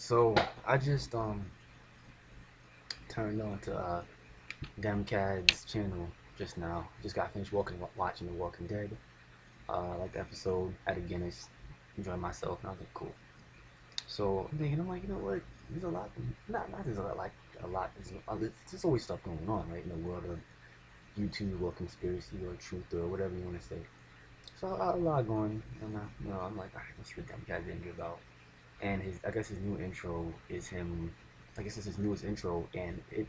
So I just turned on to Demcad's channel just now. Just got finished watching The Walking Dead. Like the episode at a Guinness, enjoying myself, and I was like, cool. So I'm thinking, I'm like, you know what? There's a lot, not there's a lot, like a lot. There's always stuff going on, right, in the world of YouTube or conspiracy or truth or whatever you want to say. So a lot going, and I'm like, alright, let's see what Demcad's gonna give out. And I guess his new intro is him. I guess it's his newest intro, and it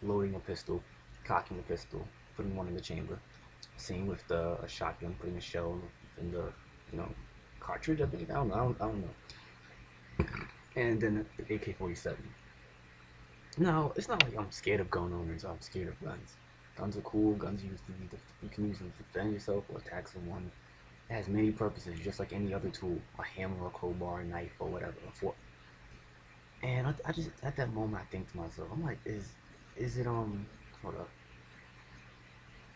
loading a pistol, cocking a pistol, putting one in the chamber. Same with a shotgun, putting a shell in the you know cartridge. I think I don't know. And then the AK-47. No, it's not like I'm scared of gun owners. I'm scared of guns. Guns are cool. Guns you can use them to defend yourself or attack someone. It has many purposes, just like any other tool: a hammer, a crowbar, a knife, or whatever, a fork. And I just at that moment I think to myself, I'm like, is it hold up.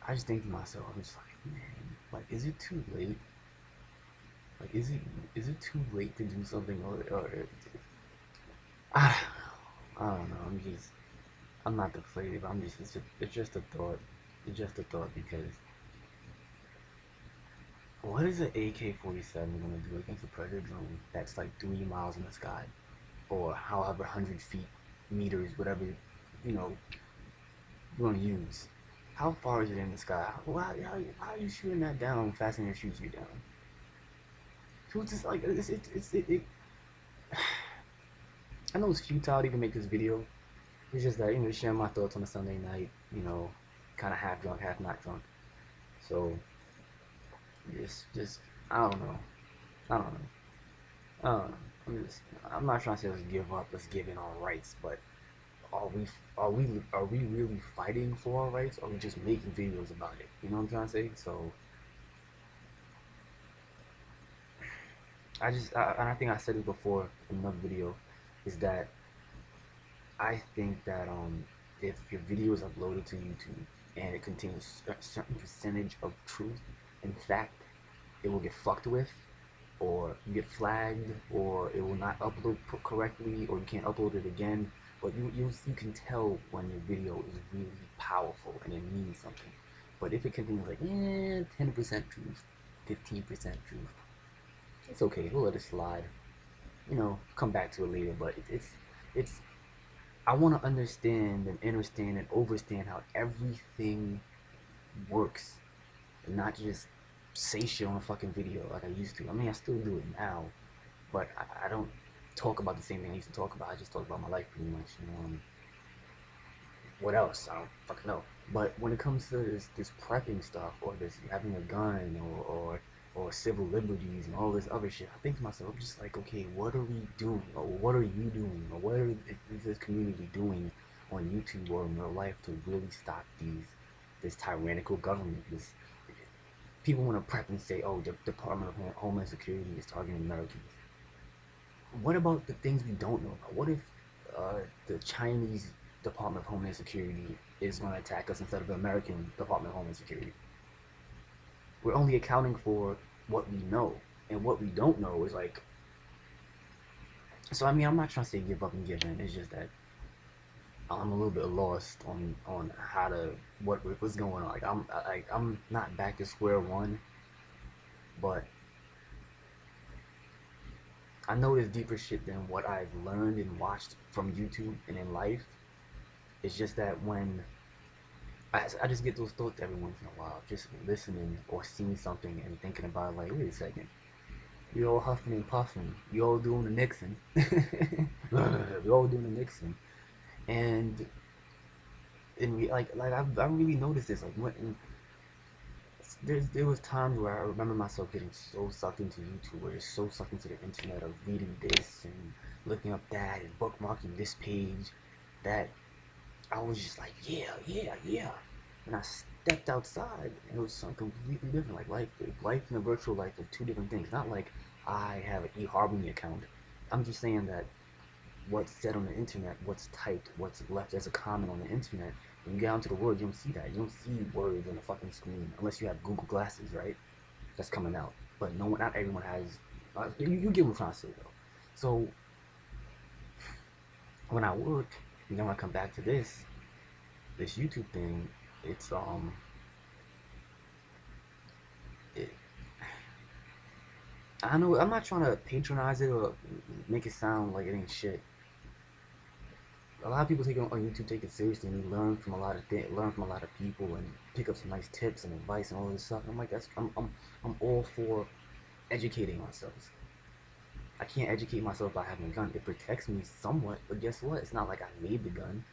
I just think to myself, I'm just like, man, like, is it too late? Like, is it too late to do something, or I, I don't know. I'm not deflated. I'm just, it's just a thought. It's just a thought because what is an AK-47 gonna do against a predator drone that's like 3 miles in the sky, or however 100 feet, meters, whatever, you know, you want to use? How far is it in the sky? How are you shooting that down faster than it shoots you down? So it's just like I know it's futile to even make this video. It's just that sharing my thoughts on a Sunday night. Kind of half drunk, half not drunk. So just I don't know. I don't know. I don't know. I'm not trying to say let's give up, let's give in our rights, but are we are we really fighting for our rights? Or are we just making videos about it? You know what I'm trying to say? So and I think I said it before in another video, is that I think that if your video is uploaded to YouTube and it contains a certain percentage of truth and fact, it will get fucked with, or you get flagged, or it will not upload correctly, or you can't upload it again. But you can tell when your video is really powerful and it means something. But if it contains like 10% truth, 15% truth, it's okay. We'll let it slide. Come back to it later. But it's I want to understand and understand and overstand how everything works, and not just say shit on a fucking video like I used to. I mean, I still do it now, but I don't talk about the same thing I used to talk about. I just talk about my life pretty much. What else? I don't fucking know. But when it comes to this prepping stuff, or this having a gun, or civil liberties and all this other shit, I think to myself, I'm just like, okay, what are we doing, or what are you doing, or is this community doing on YouTube or in real life to really stop this tyrannical government? This People want to prep and say, oh, the Department of Homeland Security is targeting Americans. What about the things we don't know about? What if the Chinese Department of Homeland Security is going to attack us instead of the American Department of Homeland Security? We're only accounting for what we know, and what we don't know is like. So I mean, I'm not trying to say give up and give in. It's just that I'm a little bit lost on how to what's going on. Like I'm not back to square one, but I know there's deeper shit than what I've learned and watched from YouTube and in life. It's just that when I just get those thoughts every once in a while, just listening or seeing something and thinking about it, like, wait a second, you all huffing and puffing, you all doing the Nixon, you all doing the Nixon, and I really noticed this, like when there was times where I remember myself getting so sucked into YouTube, or just so sucked into the internet of reading this and looking up that and bookmarking this page, that I was just like, yeah, yeah, yeah. And I stepped outside and it was something completely different. Like life and the virtual life are two different things. Not like I have an eHarmony account. I'm just saying that what's said on the internet, what's typed, what's left as a comment on the internet, when you get out into the world, you don't see that. You don't see words on the fucking screen unless you have Google Glasses, right? That's coming out. But no one, not everyone has. You get what I'm trying to say though. So when I work, and then when I come back to this YouTube thing, it's it, I know I'm not trying to patronize it or make it sound like it ain't shit. A lot of people take it on YouTube, take it seriously, and they learn from a lot of learn from a lot of people, and pick up some nice tips and advice and all this stuff. And I'm like, I'm all for educating ourselves. I can't educate myself by having a gun. It protects me somewhat, but guess what? It's not like I made the gun.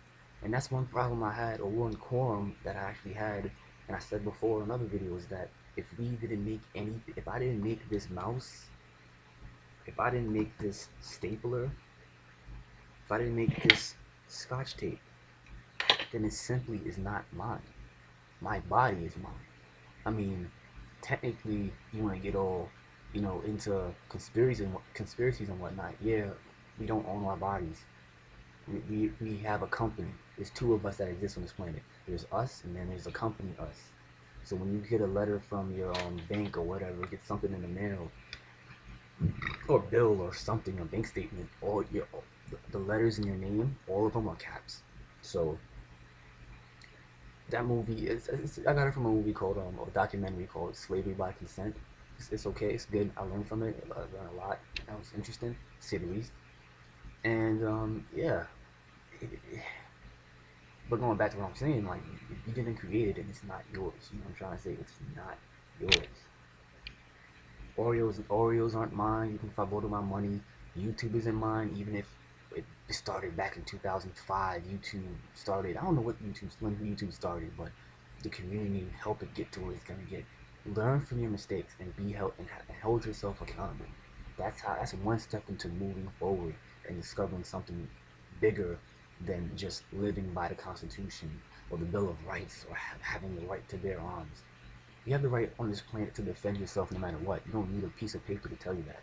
And that's one problem I had, or one quorum that I actually had, and I said before in other videos that if we didn't make any, if I didn't make this mouse, if I didn't make this stapler, if I didn't make this scotch tape, then it simply is not mine. My body is mine. I mean, technically, you want to get all, into conspiracies and whatnot. Yeah, we don't own our bodies. We have a company. There's two of us that exist on this planet. There's us, and then there's a company, us. So when you get a letter from your bank or whatever, get something in the mail, or bill or something, a bank statement, all the letters in your name, all of them are caps. So that movie I got it from a movie called a documentary called Slavery by Consent. It's okay. It's good. I learned from it. I learned a lot. That was interesting, to say the least. And yeah. It, it, but going back to what I'm saying, like you didn't create it and it's not yours. You know what I'm trying to say? It's not yours. Oreos aren't mine. Even if I voted my money, YouTube isn't mine. Even if it started back in 2005, YouTube started. I don't know when YouTube started, but the community help it get to where it's gonna get. Learn from your mistakes and be held and hold yourself accountable. That's one step into moving forward and discovering something bigger than just living by the Constitution or the Bill of Rights or having the right to bear arms. You have the right on this planet to defend yourself no matter what. You don't need a piece of paper to tell you that.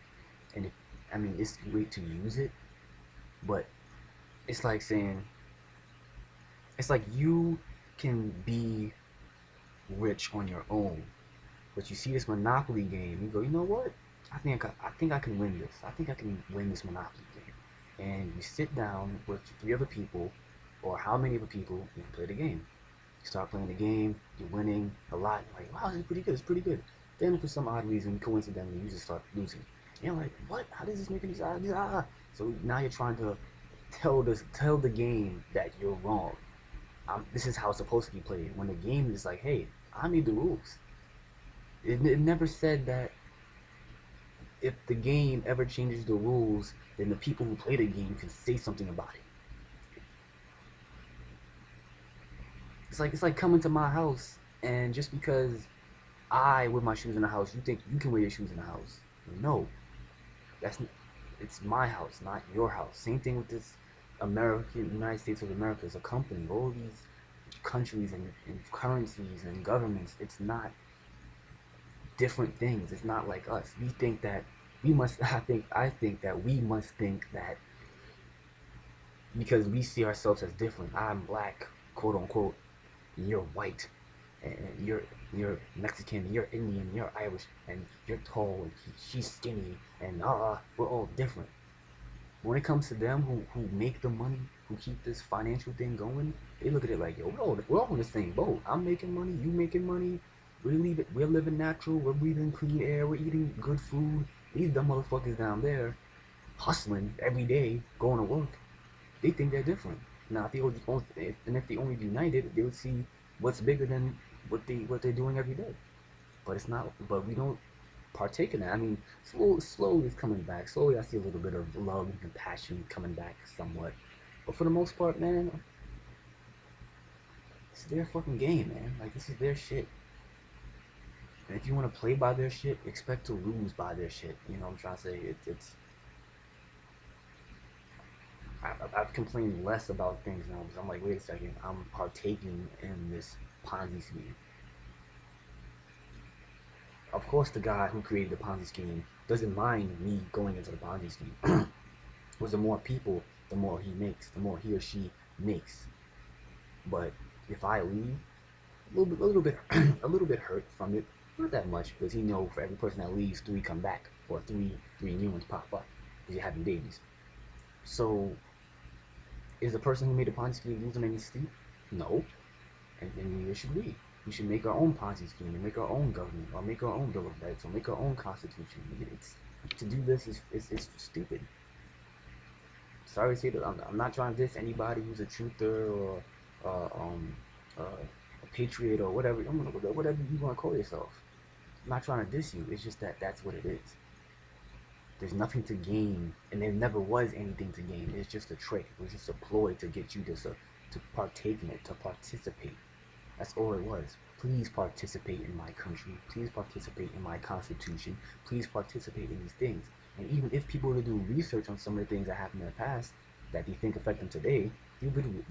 And if, I mean, it's great to use it, but it's like saying, it's like you can be rich on your own, but you see this Monopoly game, you go, you know what? I think I can win this. I think I can win this Monopoly game. And you sit down with three other people, or how many other people, and play the game. You start playing the game, you're winning a lot. You're like, wow, this is pretty good. It's pretty good. Then for some odd reason, coincidentally, you just start losing. And you're like, what? How does this make any sense? So now you're trying to tell the game that you're wrong. This is how it's supposed to be played. When the game is like, hey, I made the rules. It never said that if the game ever changes the rules, then the people who play the game can say something about it. It's like coming to my house and just because I wear my shoes in the house, you think you can wear your shoes in the house. No, that's it's my house, not your house. Same thing with this United States of America is a company. All these countries and currencies and governments, it's not different things. It's not like us. We think that we must. I think that we must think that because we see ourselves as different. I'm black, quote unquote. You're white, and you're Mexican, you're Indian, you're Irish, and you're tall, and she's skinny, and we're all different. When it comes to them who make the money, who keep this financial thing going, they look at it like, yo, we're all in the same boat. I'm making money, you making money, we're living natural, we're breathing clean air, we're eating good food. These dumb motherfuckers down there hustling every day, going to work, they think they're different. Now, if they only united, they would see what's bigger than what they're doing every day. But it's not. But we don't partake in that. I mean, slowly it's coming back. Slowly, I see a little bit of love and compassion coming back somewhat. But for the most part, man, it's their fucking game, man. Like this is their shit. And if you want to play by their shit, expect to lose by their shit. You know what I'm trying to say? It's I've complained less about things now because I'm like, wait a second, I'm partaking in this Ponzi scheme. Of course, the guy who created the Ponzi scheme doesn't mind me going into the Ponzi scheme. Because the more people, the more he makes, the more he or she makes. But if I leave, a little bit, a little bit hurt from it. Not that much, because he know for every person that leaves, three come back, or three new ones pop up because you're having babies. So Is the person who made the Ponzi scheme losing any sleep? No. And neither should we. We should make our own Ponzi scheme and make our own government or make our own Bill of Rights or make our own constitution. To do this is stupid. Sorry to say that I'm not trying to diss anybody who's a truther or a patriot or whatever you want to call yourself. I'm not trying to diss you. It's just that that's what it is. There's nothing to gain, and there never was anything to gain. It's just a trick. It was just a ploy to get you to partake in it, to participate. That's all it was. Please participate in my country. Please participate in my constitution. Please participate in these things. And even if people were to do research on some of the things that happened in the past that they think affect them today, they would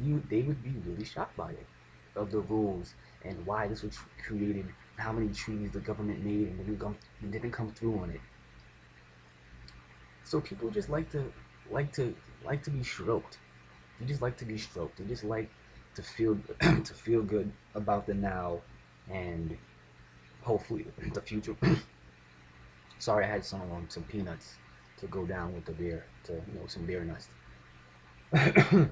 be really shocked by it, of the rules and why this was created, how many treaties the government made and didn't come through on it. So people just like to be stroked. They just like to be stroked. They just like to feel to feel good about the now and hopefully the future. Sorry, I had some peanuts to go down with the beer, to some beer nuts. But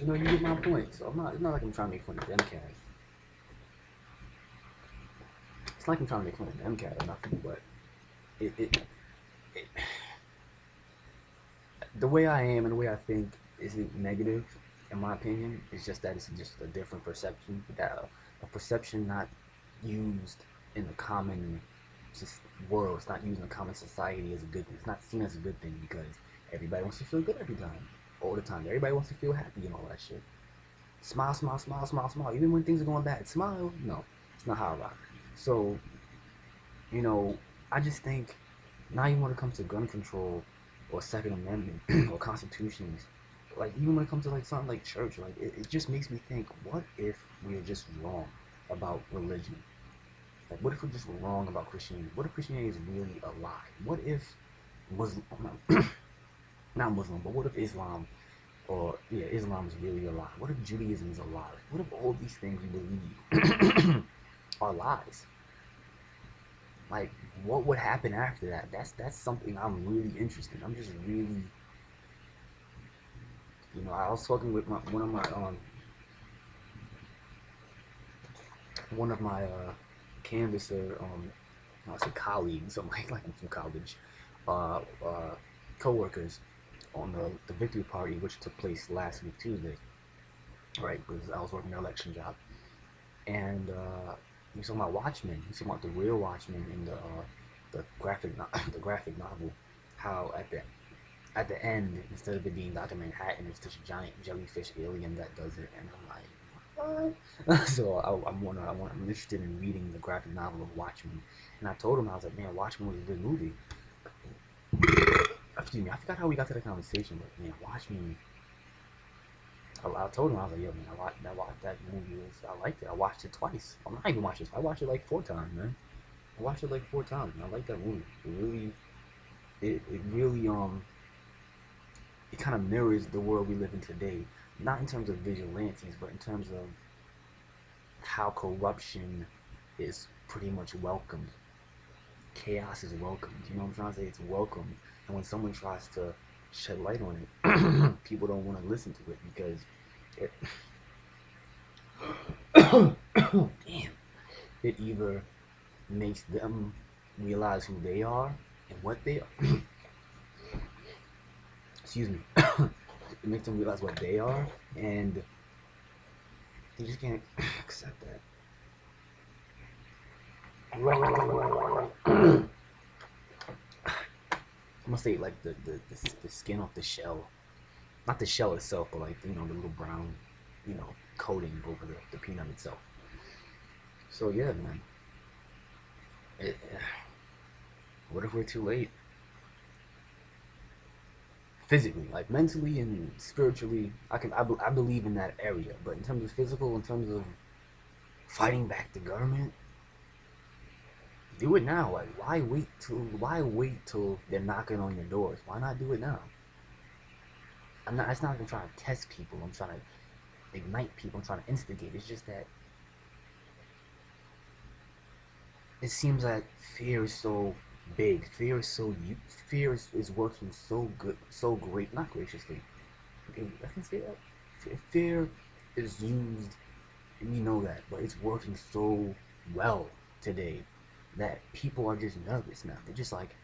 you get my point. So it's not like I'm trying to make fun of them cats. It's not like I'm trying to make fun of them cats or nothing, but it the way I am and the way I think isn't negative, in my opinion. It's just that it's just a different perception. That a perception not used in the common world. It's not used in the common society as a good thing. It's not seen as a good thing because everybody wants to feel good every time, all the time. Everybody wants to feel happy and all that shit. Smile, smile, smile, smile, smile. Even when things are going bad, smile. No, it's not how I rock. So, I just think now even when it comes to gun control or Second Amendment or constitutions, like even when it comes to like something like church, like it just makes me think, what if we're just wrong about religion? Like what if we're just wrong about Christianity? What if Christianity is really a lie? What if Muslim, not Muslim, but what if Islam Islam is really a lie? What if Judaism is a lie? What if all these things we believe are lies? Like, what would happen after that? That's something I'm really interested in. I'm just really, I was talking with one of my canvasser, I say colleagues, so like I'm from college, uh, uh, co-workers on the victory party, which took place last week Tuesday, right? Because I was working an election job, and he was talking about Watchmen. He was talking about the real Watchmen in the the graphic novel. How at the end, instead of it being Dr. Manhattan, it's this giant jellyfish alien that does it, and I'm like, what? So I'm interested in reading the graphic novel of Watchmen, and I told him, I was like, man, Watchmen was a good movie. Excuse me, I forgot how we got to the conversation, but man, Watchmen. I told him, I was like, yo, man, I watched that movie. I liked it. I watched it twice. I'm not even watching it. I watched it like 4 times, man. I watched it like 4 times. And I like that movie. It really it kind of mirrors the world we live in today. Not in terms of vigilantes, but in terms of how corruption is pretty much welcomed. Chaos is welcomed. You know what I'm trying to say? It's welcomed. And when someone tries to shed light on it, people don't want to listen to it because it, damn, it either makes them realize who they are and what they are. Excuse me. It makes them realize what they are, and they just can't accept that. I'm gonna say like the skin off the shell, not the shell itself, but like the little brown, coating over the peanut itself. So yeah, man. It, what if we're too late? Physically, like mentally and spiritually, I believe in that area. But in terms of physical, in terms of fighting back the government, do it now. Like why wait till they're knocking on your doors? Why not do it now? It's not like I'm trying to test people. I'm trying to ignite people. I'm trying to instigate. It's just that it seems that fear is so big. Fear is working so good, so great, not graciously. I can say that. Fear is used, and you know that, but it's working so well today that people are just nervous now. They're just like,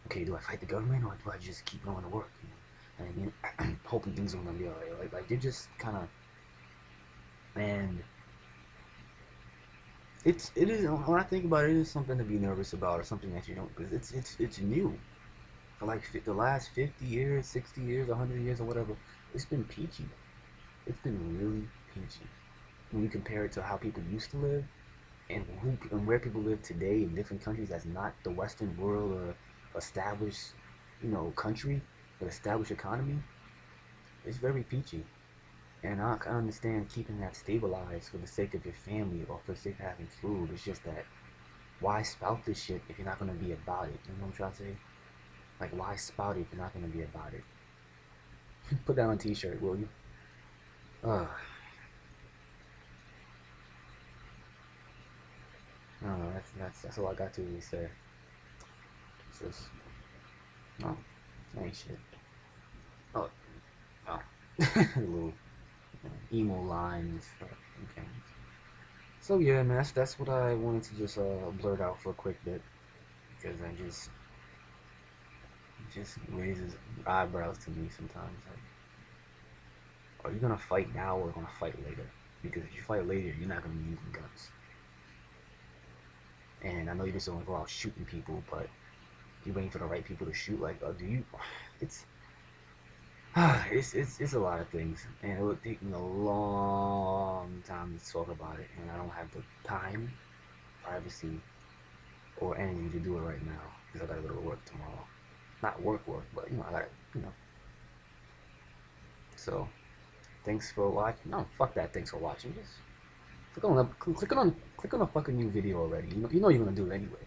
okay, do I fight the government or do I just keep going to work? And hoping things are gonna be alright. Like they're just kind of, and it is when I think about it, it is something to be nervous about or something that you don't, because it's new. For like the last 50 years, 60 years, 100 years, or whatever, it's been peachy. It's been really peachy. When you compare it to how people used to live and where people live today in different countries that's not the Western world or established, country, but established economy, it's very peachy. And I can understand keeping that stabilized for the sake of your family or for the sake of having food. It's just that why spout this shit if you're not gonna be about it? You know what I'm trying to say? Like why spout it if you're not gonna be about it? Put that on a t-shirt, will you? Uh, I don't know. That's all I got to really say. It's just no, ain't shit. Oh, oh. Little emo lines. Okay. So yeah, man, that's what I wanted to just blurt out for a quick bit because I just raises eyebrows to me sometimes. Like, are you gonna fight now or gonna fight later? Because if you fight later, you're not gonna be using guns. And I know you just don't go out shooting people, but you're waiting for the right people to shoot. Like, do you? It's it's a lot of things, and it would take me a long time to talk about it, and I don't have the time, privacy, or energy to do it right now because I gotta go to work tomorrow. Not work, but I gotta, you know. So thanks for watching. No, fuck that. Thanks for watching. Just click on a fucking new video already. You know you're gonna do it anyway.